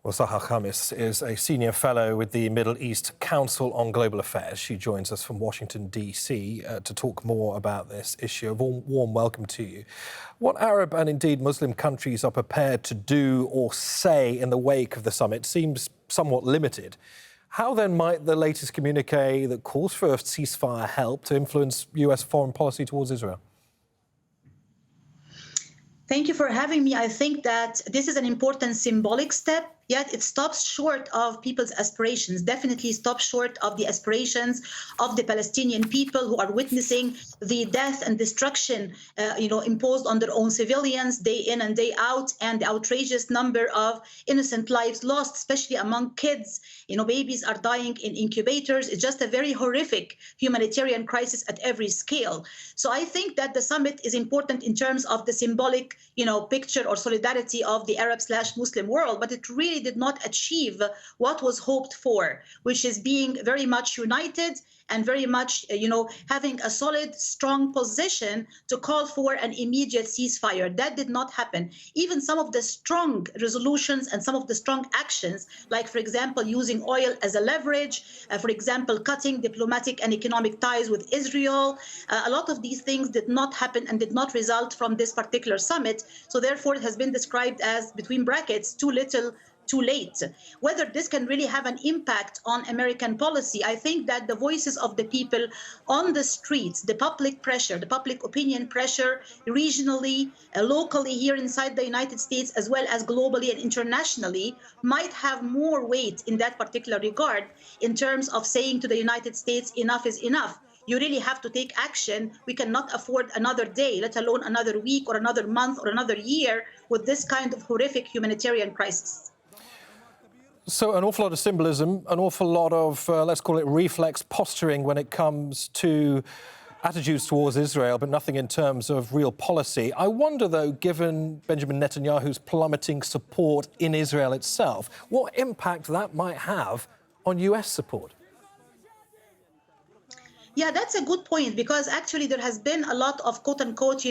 Well, Sahar Khamis is a senior fellow with the Middle East Council on Global Affairs. She joins us from Washington, D.C. To talk more about this issue. A warm welcome to you. What Arab and indeed Muslim countries are prepared to do or say in the wake of the summit seems somewhat limited. How then might the latest communiqué that calls for a ceasefire help to influence US foreign policy towards Israel? Thank you for having me. I think that this is an important symbolic step, yet it stops short of people's aspirations, definitely stops short of the aspirations of the Palestinian people who are witnessing the death and destruction, imposed on their own civilians day in and day out, and the outrageous number of innocent lives lost, especially among kids. Babies are dying in incubators. It's just a very horrific humanitarian crisis at every scale. So I think that the summit is important in terms of the symbolic picture or solidarity of the Arab/Muslim world, but it really did not achieve what was hoped for, which is being very much united and very much, having a solid, strong position to call for an immediate ceasefire. That did not happen. Even some of the strong resolutions and some of the strong actions, like, for example, using oil as a leverage, for example, cutting diplomatic and economic ties with Israel, a lot of these things did not happen and did not result from this particular summit. So therefore, it has been described as, between brackets, too little, too late. Whether this can really have an impact on American policy, I think that the voices of the people on the streets, the public pressure, the public opinion pressure, regionally, locally here inside the United States, as well as globally and internationally, might have more weight in that particular regard in terms of saying to the United States, enough is enough. You really have to take action. We cannot afford another day, let alone another week or another month or another year with this kind of horrific humanitarian crisis. So an awful lot of symbolism, an awful lot of, let's call it reflex posturing when it comes to attitudes towards Israel, but nothing in terms of real policy. I wonder, though, given Benjamin Netanyahu's plummeting support in Israel itself, what impact that might have on US support. Yeah, that's a good point, because actually there has been a lot of quote unquote,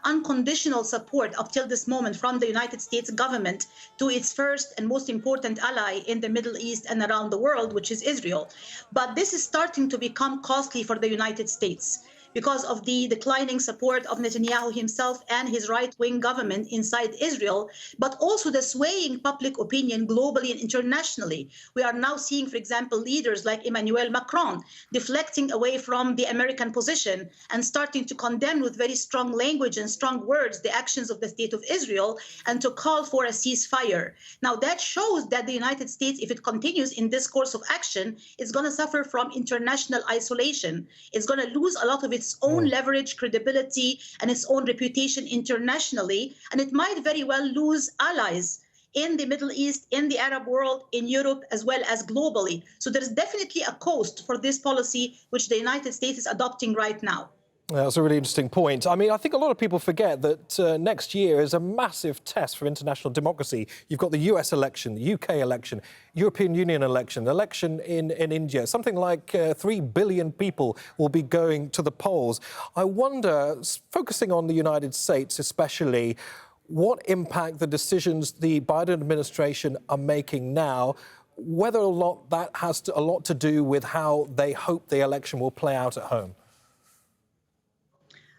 unconditional support up till this moment from the United States government to its first and most important ally in the Middle East and around the world, which is Israel. But this is starting to become costly for the United States because of the declining support of Netanyahu himself and his right-wing government inside Israel, but also the swaying public opinion globally and internationally. We are now seeing, for example, leaders like Emmanuel Macron deflecting away from the American position and starting to condemn with very strong language and strong words the actions of the State of Israel and to call for a ceasefire. Now, that shows that the United States, if it continues in this course of action, is going to suffer from international isolation. It's going to lose a lot of its own leverage, credibility, and its own reputation internationally, and it might very well lose allies in the Middle East, in the Arab world, in Europe, as well as globally. So there's definitely a cost for this policy, which the United States is adopting right now. That's a really interesting point. I mean, I think a lot of people forget that next year is a massive test for international democracy. You've got the US election, the UK election, European Union election, election in India. Something like 3 billion people will be going to the polls. I wonder, focusing on the United States especially, what impact the decisions the Biden administration are making now, whether or not that has a lot to do with how they hope the election will play out at home.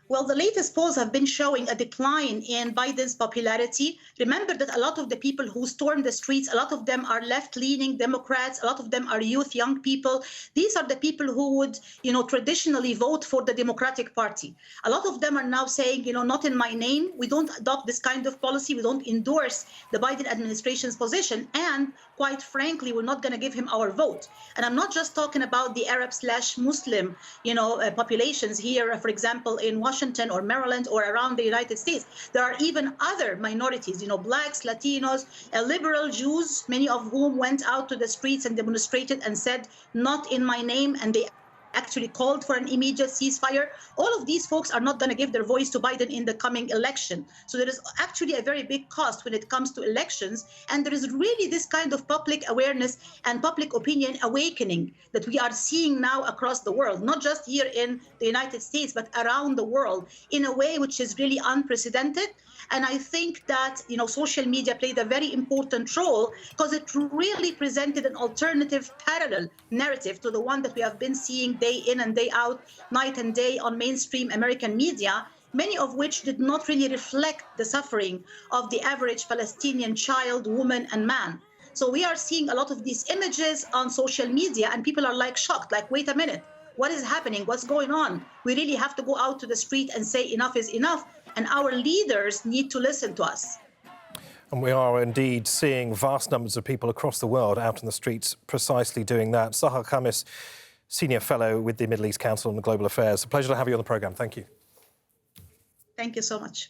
Well, the latest polls have been showing a decline in Biden's popularity. Remember that a lot of the people who stormed the streets, a lot of them are left-leaning Democrats, a lot of them are youth, young people. These are the people who would, traditionally vote for the Democratic Party. A lot of them are now saying, not in my name. We don't adopt this kind of policy. We don't endorse the Biden administration's position. And quite frankly, we're not going to give him our vote. And I'm not just talking about the Arab/Muslim, populations here, for example, in Washington or Maryland or around the United States. There are even other minorities, blacks, Latinos, liberal Jews, many of whom went out to the streets and demonstrated and said, not in my name, and they actually called for an immediate ceasefire. All of these folks are not going to give their voice to Biden in the coming election. So there is actually a very big cost when it comes to elections. And there is really this kind of public awareness and public opinion awakening that we are seeing now across the world, not just here in the United States, but around the world in a way which is really unprecedented. And I think that, social media played a very important role because it really presented an alternative parallel narrative to the one that we have been seeing day in and day out, night and day on mainstream American media, many of which did not really reflect the suffering of the average Palestinian child, woman, and man. So we are seeing a lot of these images on social media and people are like shocked, like, wait a minute. What is happening? What's going on? We really have to go out to the street and say enough is enough. And our leaders need to listen to us. And we are indeed seeing vast numbers of people across the world out in the streets precisely doing that. Sahar Khamis, Senior Fellow with the Middle East Council on Global Affairs. A pleasure to have you on the programme. Thank you. Thank you so much.